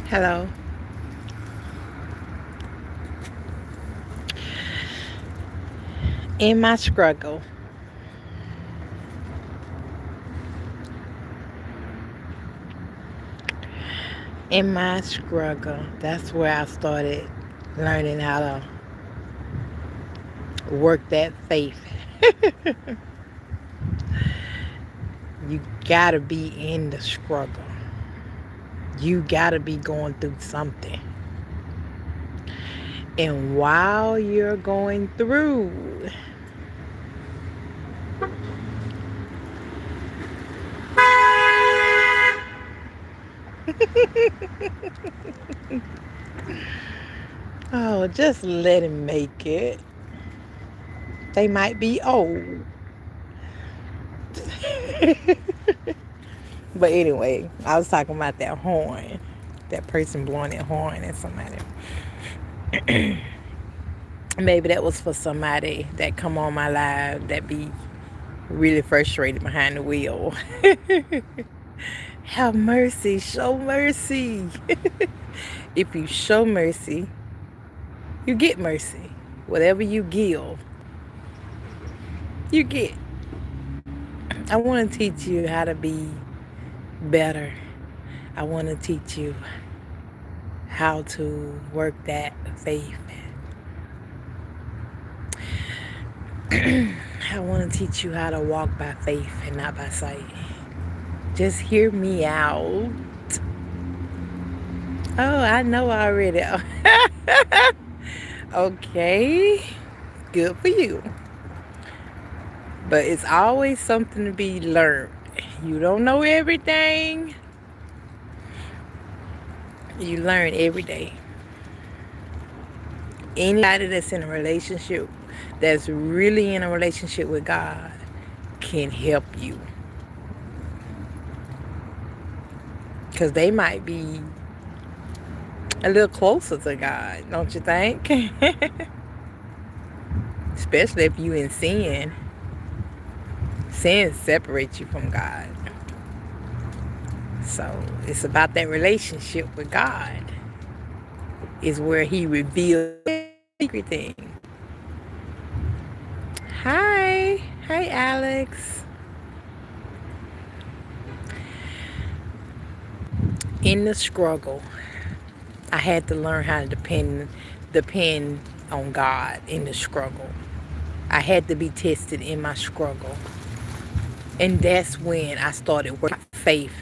Hello. In my struggle, that's where I started learning how to work that faith. You gotta be in the struggle. You gotta be going through something. And while you're going through, oh, just let him make it. They might be old. But anyway, I was talking about that horn. That person blowing that horn at somebody. Maybe that was for somebody that come on my live that be really frustrated behind the wheel. Have mercy, show mercy. If you show mercy, you get mercy. Whatever you give, you get. I want to teach you how to be better. I want to teach you how to work that faith. I want to teach you how to walk by faith and not by sight. Just hear me out. Oh, I know already. Okay, good for you. But it's always something to be learned. You don't know everything. You learn every day. Anybody that's in a relationship, that's really in a relationship with God, can help you. Because they might be a little closer to God, don't you think? Especially if you in sin. Sin separates you from God. So it's about that relationship with God. Is where He reveals everything. Hi. Hi, Alex. In the struggle, I had to learn how to depend on God in the struggle. I had to be tested in my struggle. And that's when I started working faith.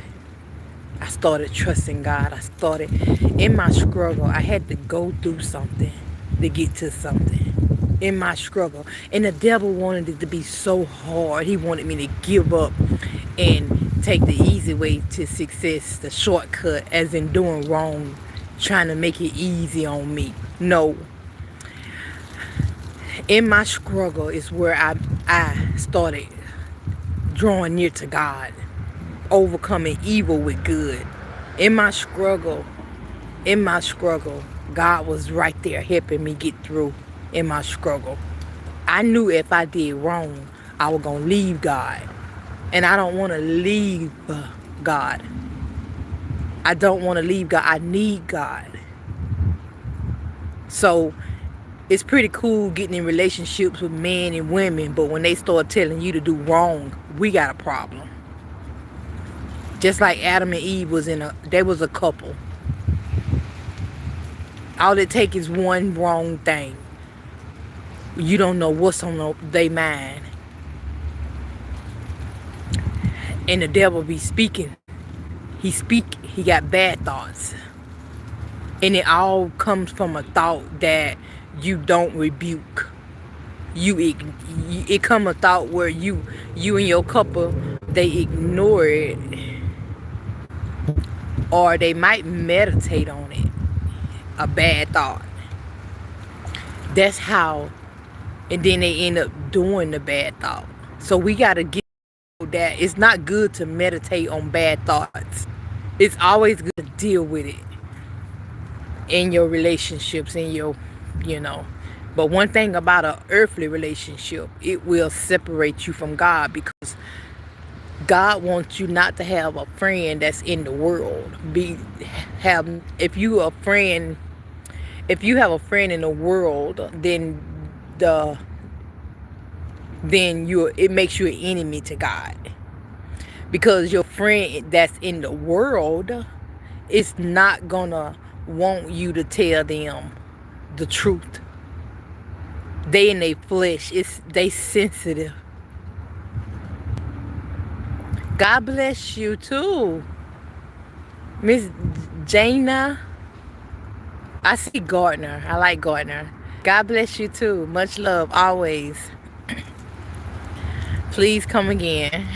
I started trusting God. I started in my struggle. I had to go through something to get to something in my struggle. And the devil wanted it to be so hard. He wanted me to give up and take the easy way to success, the shortcut, as in doing wrong, trying to make it easy on me. No. In my struggle is where I started drawing near to God, overcoming evil with good. In my struggle, God was right there helping me get through in my struggle. I knew if I did wrong, I was going to leave God. And I don't want to leave God. I don't want to leave God. I need God. So it's pretty cool getting in relationships with men and women, but when they start telling you to do wrong, we got a problem. Just like Adam and Eve they was a couple. All it takes is one wrong thing. You don't know what's on their mind. And the devil be speaking. He got bad thoughts. And it all comes from a thought that you don't rebuke. It come a thought where you and your couple, they ignore it. Or they might meditate on it. A bad thought. That's how, and then they end up doing the bad thought. So we got to get that it's not good to meditate on bad thoughts. It's always good to deal with it in your relationships, But one thing about an earthly relationship, it will separate you from God, because God wants you not to have a friend that's in the world. Have if you a friend if you have a friend in the world, the then you it makes you an enemy to God, because your friend that's in the world is not gonna want you to tell them the truth. They in their flesh, they sensitive. God bless you too, Miss Jana. I see Gardner. I like Gardner. God bless you too. Much love always. Please come again.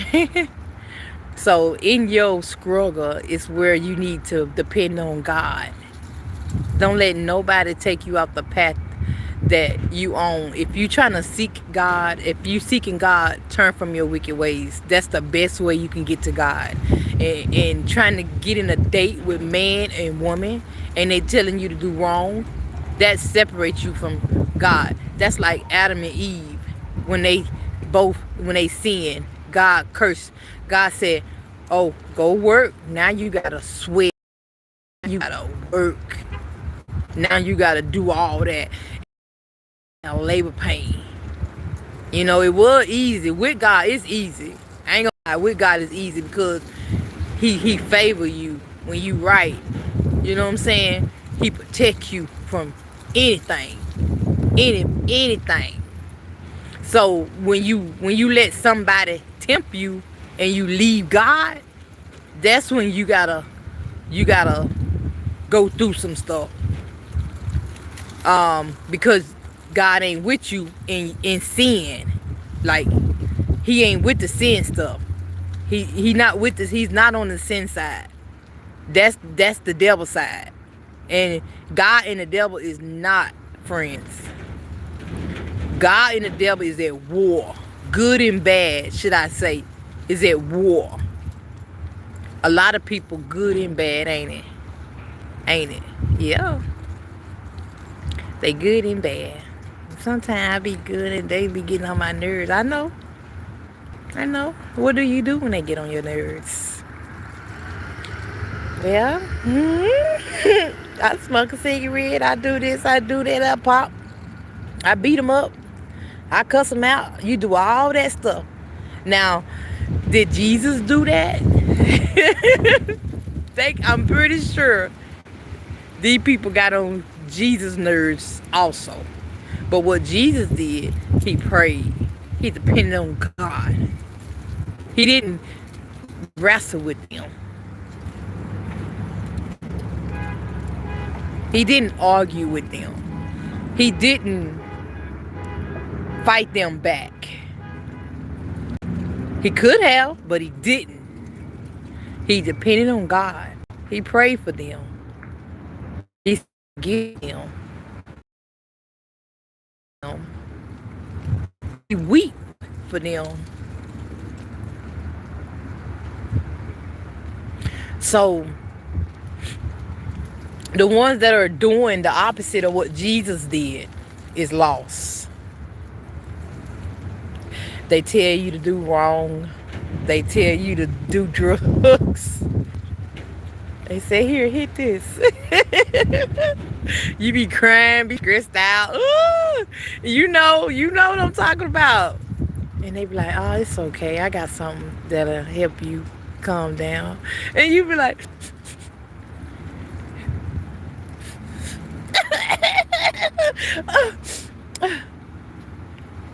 So in your struggle is where you need to depend on God. Don't let nobody take you off the path that you own. If you trying to seek God, if you seeking God, turn from your wicked ways. That's the best way you can get to God. And trying to get in a date with man and woman, and they telling you to do wrong, that separates you from God. That's like Adam and Eve when they sinned. God cursed. God said, "Oh, go work. Now you gotta sweat. You gotta work. Now you gotta do all that. Now labor pain." You know, it was easy. With God, it's easy. I ain't gonna lie. With God, it's easy because He favor you when you right. You know what I'm saying? He protect you from anything, anything. So when you let somebody tempt you and you leave God, that's when you gotta go through some stuff. Because God ain't with you in sin. Like, He ain't with the sin stuff. He not with this. He's not on the sin side. That's the devil side. And God and the devil is not friends. God and the devil is at war. Good and bad, should I say, is at war. A lot of people good and bad, ain't it? Ain't it? Yeah. They good and bad. Sometimes I be good and they be getting on my nerves. I know. What do you do when they get on your nerves? Yeah. I smoke a cigarette. I do this. I do that. I pop. I beat them up. I cuss them out. You do all that stuff. Now, did Jesus do that? I'm pretty sure these people got on Jesus' nerves also. But what Jesus did, He prayed. He depended on God. He didn't wrestle with them. He didn't argue with them. He didn't fight them back. He could have, but He didn't. He depended on God. He prayed for them. He forgave them. He wept for them. So the ones that are doing the opposite of what Jesus did is lost. They tell you to do wrong. They tell you to do drugs. They say, here, hit this. You be crying, be stressed out. Ooh, you know what I'm talking about. And they be like, oh, it's okay. I got something that'll help you calm down. And you be like,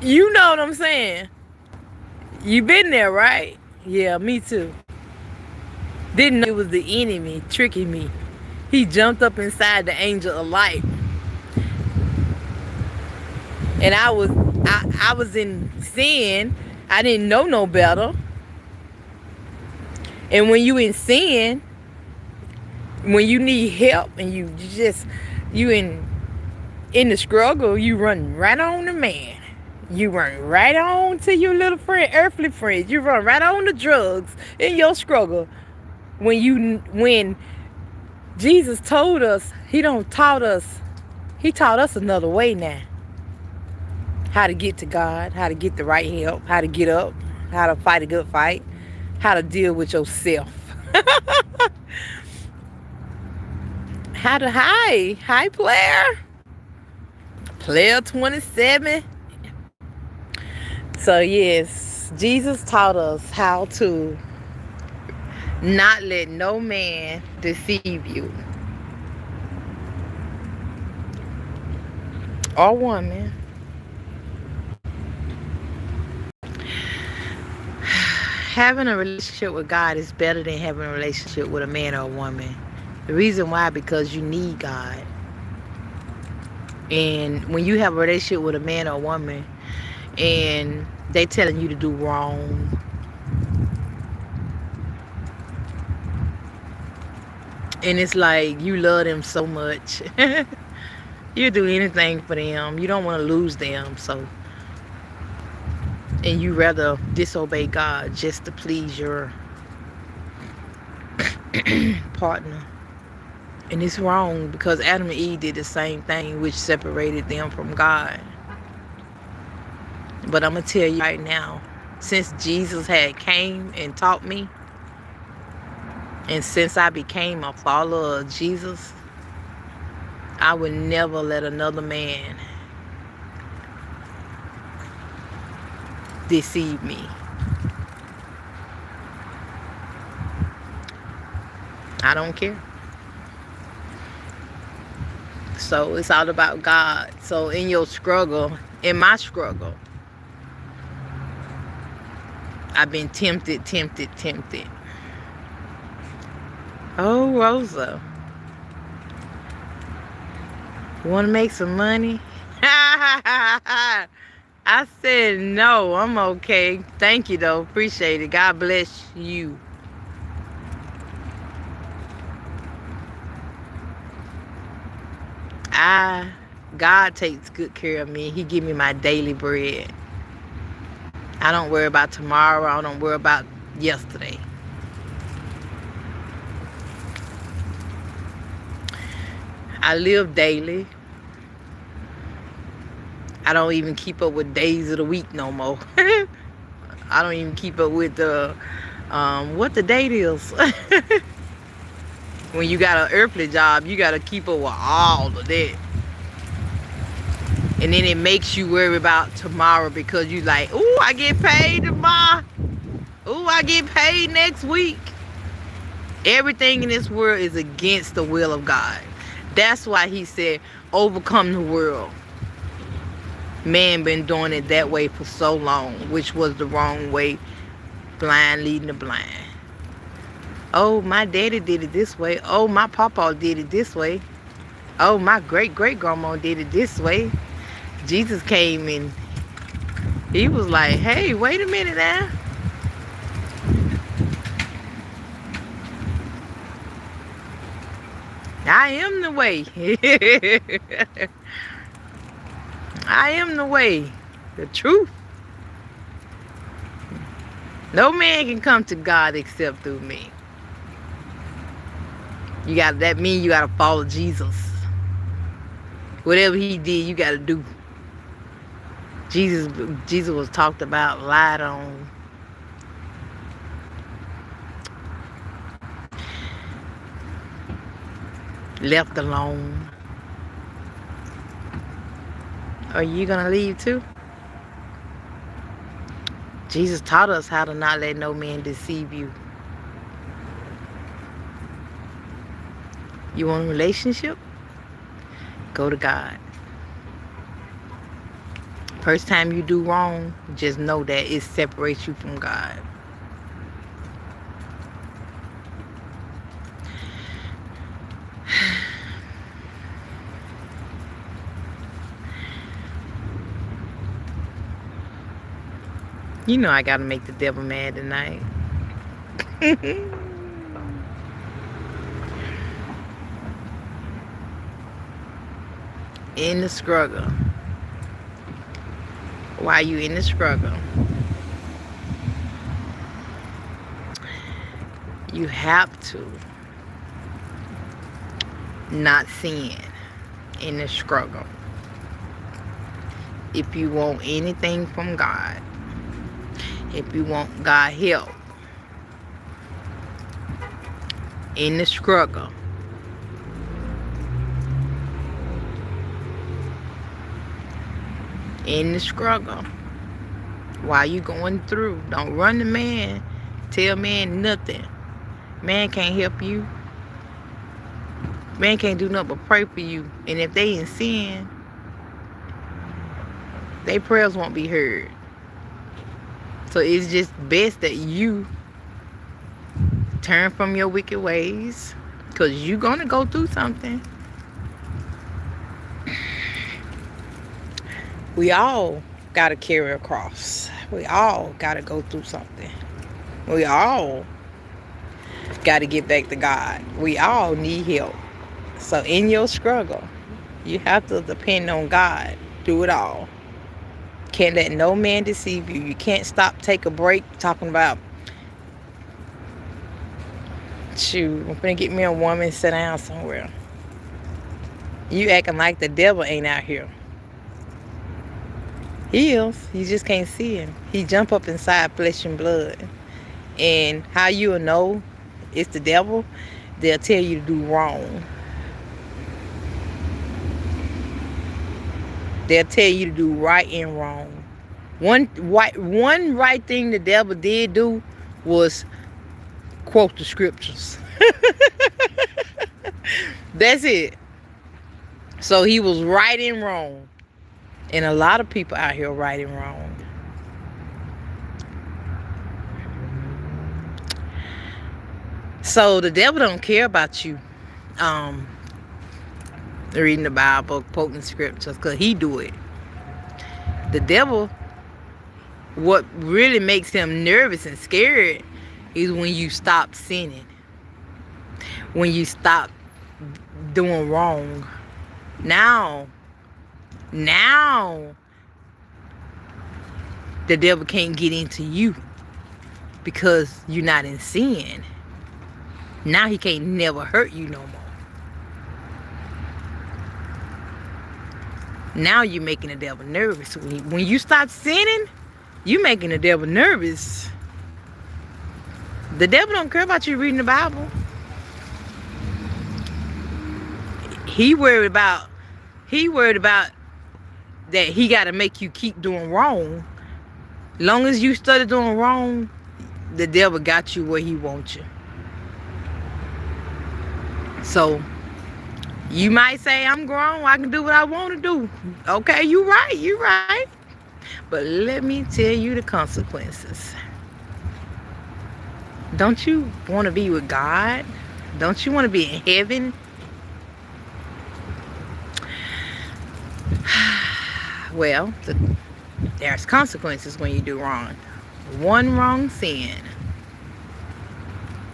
you know what I'm saying? You been there, right? Yeah, me too. Didn't know it was the enemy tricking me. He jumped up inside the angel of light. And I was in sin. I didn't know no better. And when you in sin, when you need help and you in the struggle, you run right on the man. You run right on to your little friend, earthly friends. You run right on the drugs in your struggle. When Jesus told us, He taught us another way now. How to get to God, how to get the right help, how to get up, how to fight a good fight, how to deal with yourself. How to hi player 27. So yes, Jesus taught us how to not let no man deceive you or woman. Having a relationship with God is better than having a relationship with a man or a woman. The reason why, because you need God. And when you have a relationship with a man or a woman and they telling you to do wrong, and it's like you love them so much, you do anything for them. You don't want to lose them, so, and you rather disobey God just to please your partner. And it's wrong, because Adam and Eve did the same thing, which separated them from God. But I'm going to tell you right now, since Jesus had came and taught me, and since I became a follower of Jesus, I would never let another man deceive me. I don't care. So it's all about God. So in your struggle, in my struggle, I've been tempted. Oh, Rosa, you want to make some money? I said no, I'm okay. Thank you though, appreciate it. God bless you. God takes good care of me. He give me my daily bread. I don't worry about tomorrow. I don't worry about yesterday. I live daily. I don't even keep up with days of the week no more. I don't even keep up with the what the date is. When you got an earthly job, you got to keep up with all of that. And then it makes you worry about tomorrow, because you like, ooh, I get paid tomorrow. Ooh, I get paid next week. Everything in this world is against the will of God. That's why he said, overcome the world. Man been doing it that way for so long, which was the wrong way. Blind leading the blind. Oh, my daddy did it this way. Oh, my papa did it this way. Oh, my great-great-grandma did it this way. Jesus came and he was like, hey, wait a minute now. I am the way. I am the way, the truth. No man can come to God except through me. That means you gotta follow Jesus. Whatever he did, you gotta do. Jesus was talked about, lied on. Left alone. Are you gonna leave too? Jesus taught us how to not let no man deceive you. You want a relationship? Go to God. First time you do wrong, just know that it separates you from God. You know I gotta make the devil mad tonight. In the struggle. While you in the struggle, you have to not sin in the struggle. If you want anything from God, if you want God help, In the struggle. In the struggle. While you going through. Don't run the man. Tell man nothing. Man can't help you. Man can't do nothing but pray for you. And if they in sin, their prayers won't be heard. So it's just best that you turn from your wicked ways. Because you're going to go through something. We all got to carry a cross. We all got to go through something. We all got to get back to God. We all need help. So in your struggle, you have to depend on God through it all. Can't let no man deceive you. You can't stop, take a break talking about, shoot, I'm finna get me a woman, sit down somewhere. You acting like the devil ain't out here. He is. You just can't see him. He jump up inside flesh and blood. And how you'll know it's the devil, they'll tell you to do wrong. They'll tell you to do right and wrong. One right thing the devil did do was quote the scriptures. That's it. So he was right and wrong. And a lot of people out here right and wrong. So the devil don't care about you reading the Bible, quoting scriptures, because he do it. The devil, what really makes him nervous and scared is when you stop sinning. When you stop doing wrong. Now the devil can't get into you because you're not in sin. Now he can't never hurt you no more. Now you're making the devil nervous. When you stop sinning, you're making the devil nervous. The devil don't care about you reading the Bible. He worried about that he got to make you keep doing wrong. Long as you started doing wrong, the devil got you where he wants you. So you might say, I'm grown, I can do what I want to do. Okay, you're right. But let me tell you the consequences. Don't you want to be with God? Don't you want to be in heaven? Well, there's consequences when you do wrong. One wrong sin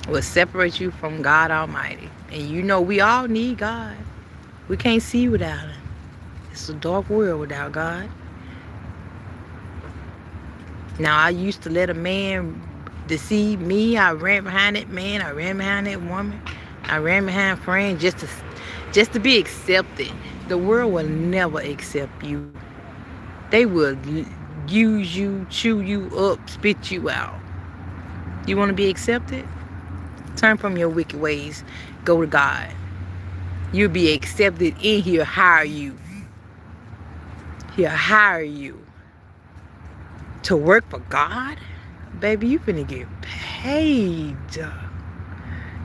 will separate you from God Almighty. And you know we all need God. We can't see without Him. It's a dark world without God. Now, I used to let a man deceive me. I ran behind that man. I ran behind that woman. I ran behind friends just to be accepted. The world will never accept you. They will use you, chew you up, spit you out. You want to be accepted? Turn from your wicked ways. Go to God. You'll be accepted and He'll hire you. He'll hire you to work for God. Baby, you finna get paid.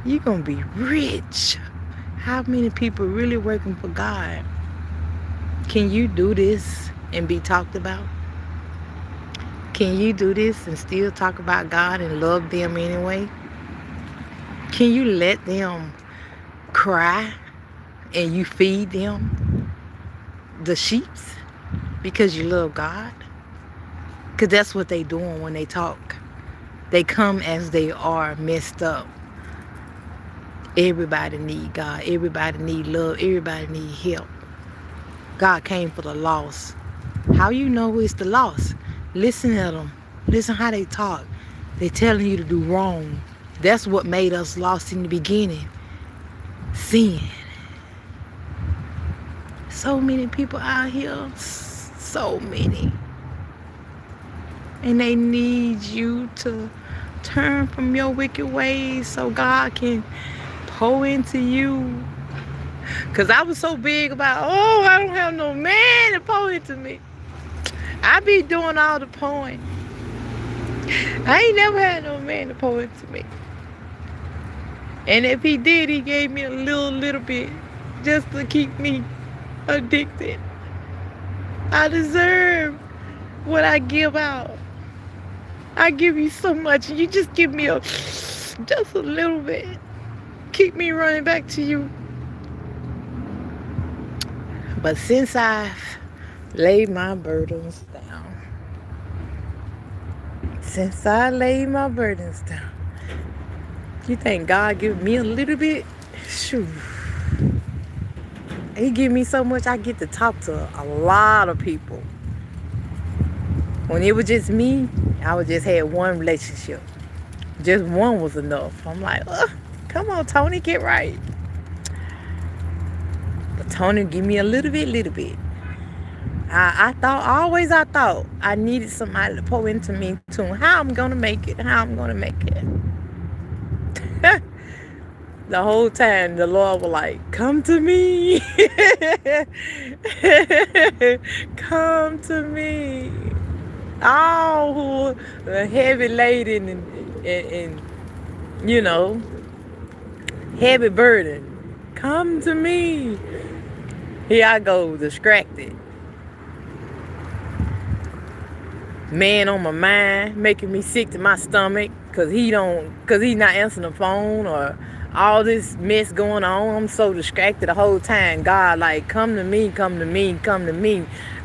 You're gonna be rich. How many people really working for God? Can you do this and be talked about? Can you do this and still talk about God and love them anyway? Can you let them cry and you feed them the sheeps because you love God? Because that's what they doing when they talk. They come as they are, messed up. Everybody need God. Everybody need love. Everybody need help. God came for the lost. How you know it's the lost? Listen to them. Listen how they talk. They telling you to do wrong. That's what made us lost in the beginning. Sin. So many people out here. So many. And they need you to turn from your wicked ways so God can pour into you. Because I was so big about, oh, I don't have no man to pour into me. I be doing all the pouring. I ain't never had no man to pour into me. And if he did, he gave me a little bit just to keep me addicted. I deserve what I give out. I give you so much, and you just give me just a little bit. Keep me running back to you. But since I've laid my burdens down, you think God give me a little bit? Shoo. He give me so much, I get to talk to a lot of people. When it was just me, I would just had one relationship. Just one was enough. I'm like, come on, Tony, get right. But Tony give me a little bit. I thought I needed somebody to pour into me too. How I'm gonna make it. The whole time the Lord was like, come to me. Come to me. All who are heavy laden and you know, heavy burden. Come to me. Here I go, distracted. Man on my mind, making me sick to my stomach because he's not answering the phone, or all this mess going on. I'm so distracted the whole time. God, like, come to me.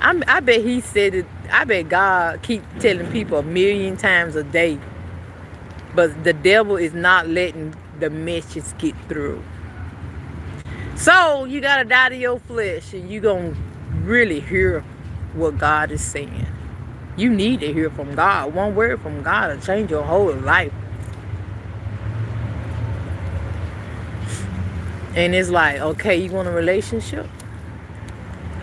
I bet he said it. I bet God keep telling people 1,000,000 times a day. But the devil is not letting the message get through. So you got to die to your flesh, and you going to really hear what God is saying. You need to hear from God. One word from God will change your whole life. And it's like, okay, you want a relationship?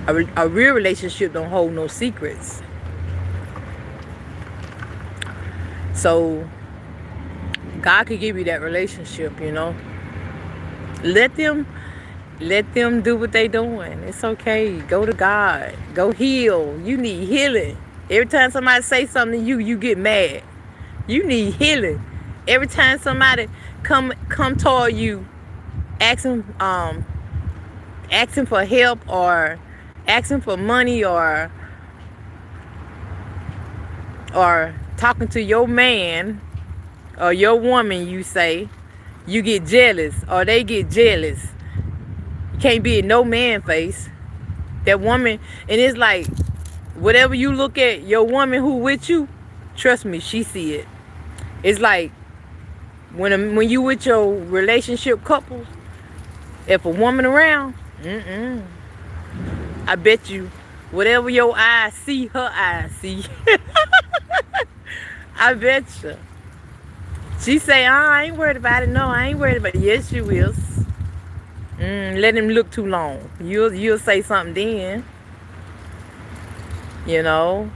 A real relationship don't hold no secrets. So God could give you that relationship, you know. Let them do what they doing. It's okay. Go to God. Go heal. You need healing. Every time somebody say something to you, you get mad. You need healing. Every time somebody come toward you, asking for help, or asking for money, or talking to your man or your woman, you say, you get jealous, or they get jealous. You can't be in no man face. That woman, and it's like, whatever you look at, your woman who with you, trust me, she see it. It's like when you with your relationship couples, if a woman around, I bet you whatever your eyes see, her eyes see. I bet you. She say, I ain't worried about it. No, I ain't worried about it. Yes, you will. Let him look too long. You'll say something then. You know.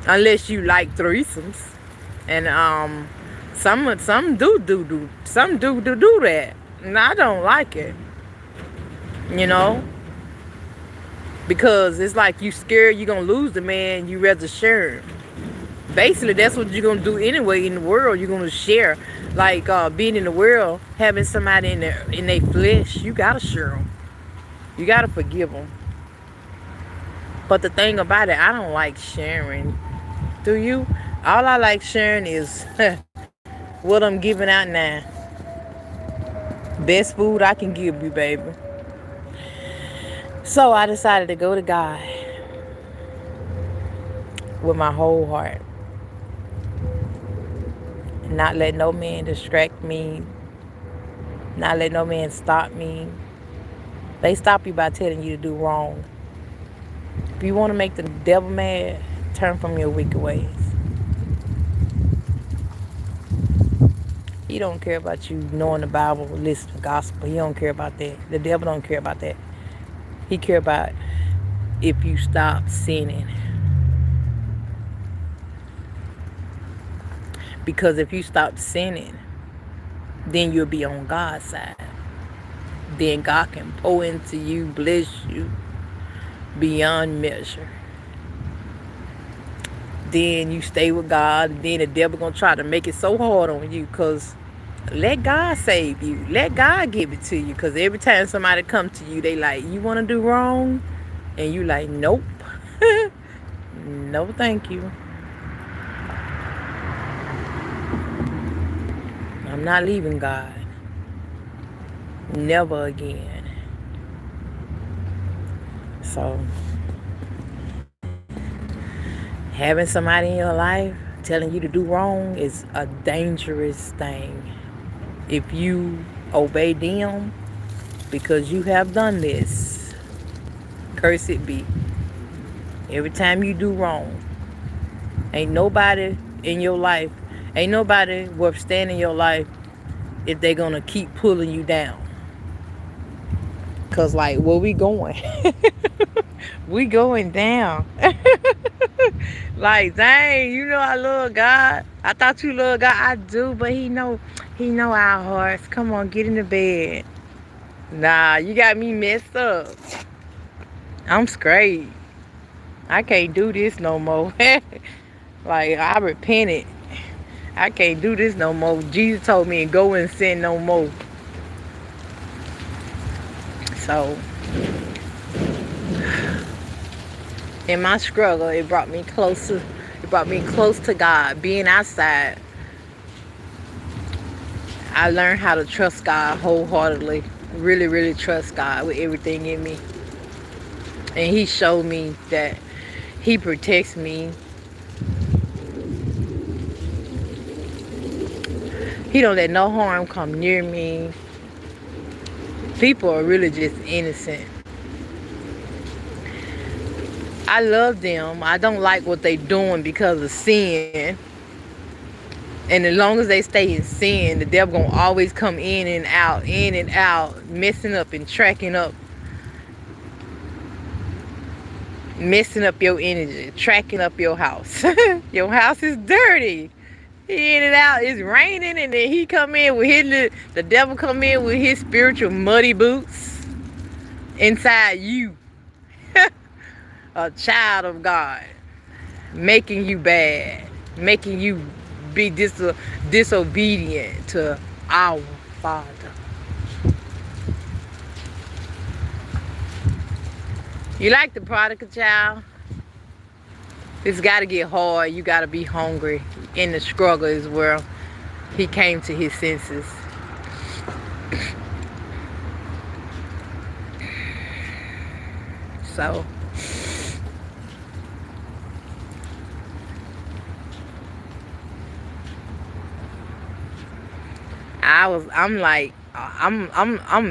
Unless you like threesomes. And some do that. And I don't like it. You know. Because it's like you scared you're going to lose the man, you rather share him. Basically, that's what you're going to do anyway in the world. You're going to share. Like being in the world, having somebody in their flesh, you got to share them. You got to forgive them. But the thing about it, I don't like sharing. Do you? All I like sharing is what I'm giving out now. Best food I can give you, baby. So I decided to go to God with my whole heart. Not let no man distract me. Not let no man stop me. They stop you by telling you to do wrong. If you want to make the devil mad, turn from your wicked ways. He don't care about you knowing the Bible, listening to gospel. He don't care about that. The devil don't care about that. He care about if you stop sinning. Because if you stop sinning, then you'll be on God's side. Then God can pour into you, bless you beyond measure. Then you stay with God, and then the devil gonna try to make it so hard on you, because let God save you. Let God give it to you. Because every time somebody come to you, they like, you want to do wrong? And you like, nope. No, thank you. I'm not leaving God. Never again. So, having somebody in your life telling you to do wrong is a dangerous thing. If you obey them because you have done this, cursed be. Every time you do wrong, ain't nobody in your life, ain't nobody worth staying in your life if they're gonna keep pulling you down. Cause like, where we going? We going down. Like, dang, you know I love God. I thought you love God. I do, but He know our hearts. Come on, get in the bed. Nah, you got me messed up. I'm straight. I can't do this no more. Like, I repented. I can't do this no more. Jesus told me to go and sin no more. So, in my struggle, it brought me closer. It brought me close to God. Being outside, I learned how to trust God wholeheartedly. Really, really trust God with everything in me. And He showed me that He protects me. He don't let no harm come near me. People are really just innocent. I love them. I don't like what they doing because of sin. And as long as they stay in sin, the devil gonna always come in and out, messing up and tracking up. Messing up your energy, tracking up your house. Your house is dirty. He in and out. It's raining, and then he come in with the devil come in with his spiritual muddy boots inside you. A child of God, making you bad, making you be disobedient to our Father. You like the prodigal child? It's got to get hard. You got to be hungry. In the struggle is where he came to his senses. So, I'm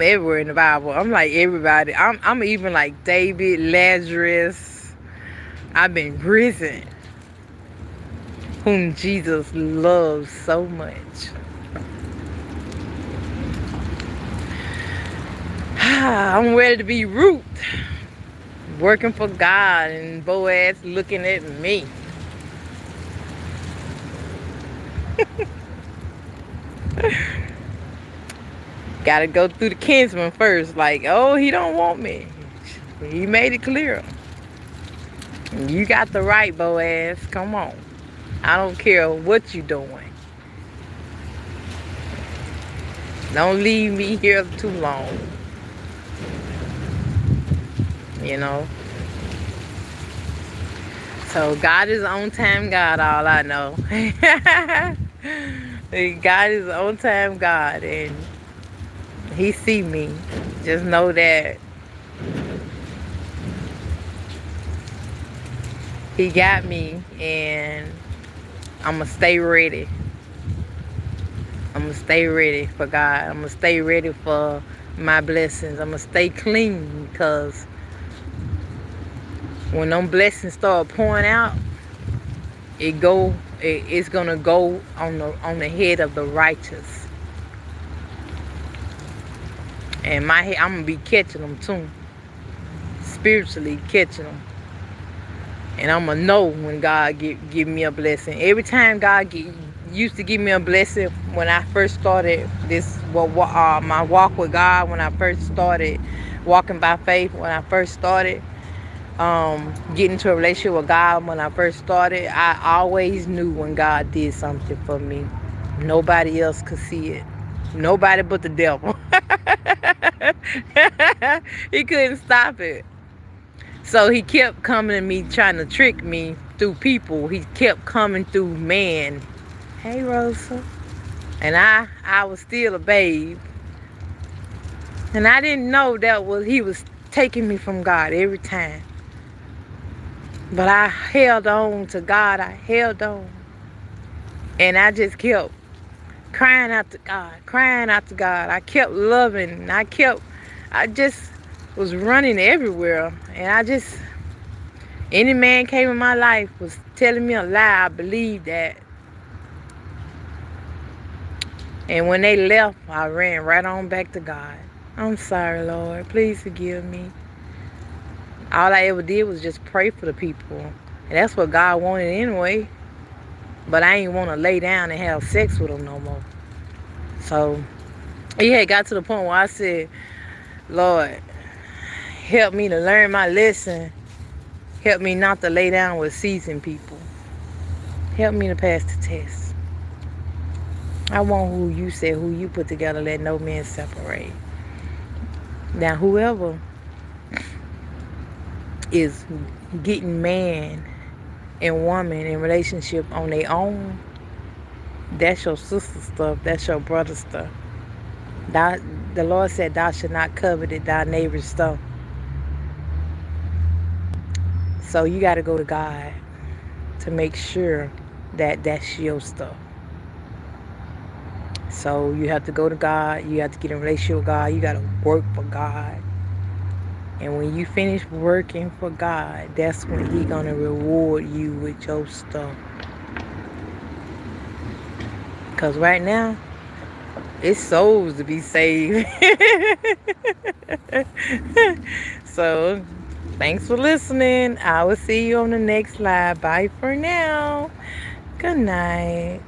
everywhere in the Bible. I'm like everybody. I'm even like David, Lazarus. I've been risen, whom Jesus loves so much. I'm ready to be Ruth, working for God, and Boaz looking at me. Gotta go through the kinsman first. Like, oh, he don't want me. He made it clear. You got the right, Boaz. Come on. I don't care what you doing. Don't leave me here too long. You know. So God is on time God, all I know. God is on time God, and He see me. Just know that He got me, and I'm going to stay ready. I'm going to stay ready for God. I'm going to stay ready for my blessings. I'm going to stay clean, because when them blessings start pouring out, it's going to go on the head of the righteous. And my head, I'm going to be catching them too. Spiritually catching them. And I'm going to know when God give me a blessing. Every time God used to give me a blessing when I first started my walk with God. When I first started walking by faith, when I first started getting into a relationship with God, when I first started, I always knew when God did something for me. Nobody else could see it. Nobody but the devil. He couldn't stop it. So he kept coming to me trying to trick me through people. He kept coming through man. Hey, Rosa. And I was still a babe. And I didn't know he was taking me from God every time. But I held on to God. I held on. And I just kept crying out to God, crying out to God. I kept loving. I just was running everywhere. And any man came in my life was telling me a lie. I believed that. And when they left, I ran right on back to God. I'm sorry, Lord. Please forgive me. All I ever did was just pray for the people. And that's what God wanted anyway. But I ain't want to lay down and have sex with them no more. So it had got to the point where I said, Lord, help me to learn my lesson. Help me not to lay down with seasoned people. Help me to pass the test. I want who you put together, let no man separate. Now, whoever is getting man and woman in relationship on their own, that's your sister stuff. That's your brother stuff. The Lord said, thou should not covet thy neighbor's stuff. So you got to go to God to make sure that that's your stuff. So you have to go to God. You have to get in a relationship with God. You got to work for God. And when you finish working for God, that's when He's going to reward you with your stuff. Because right now, it's souls to be saved. So, thanks for listening. I will see you on the next live. Bye for now. Good night.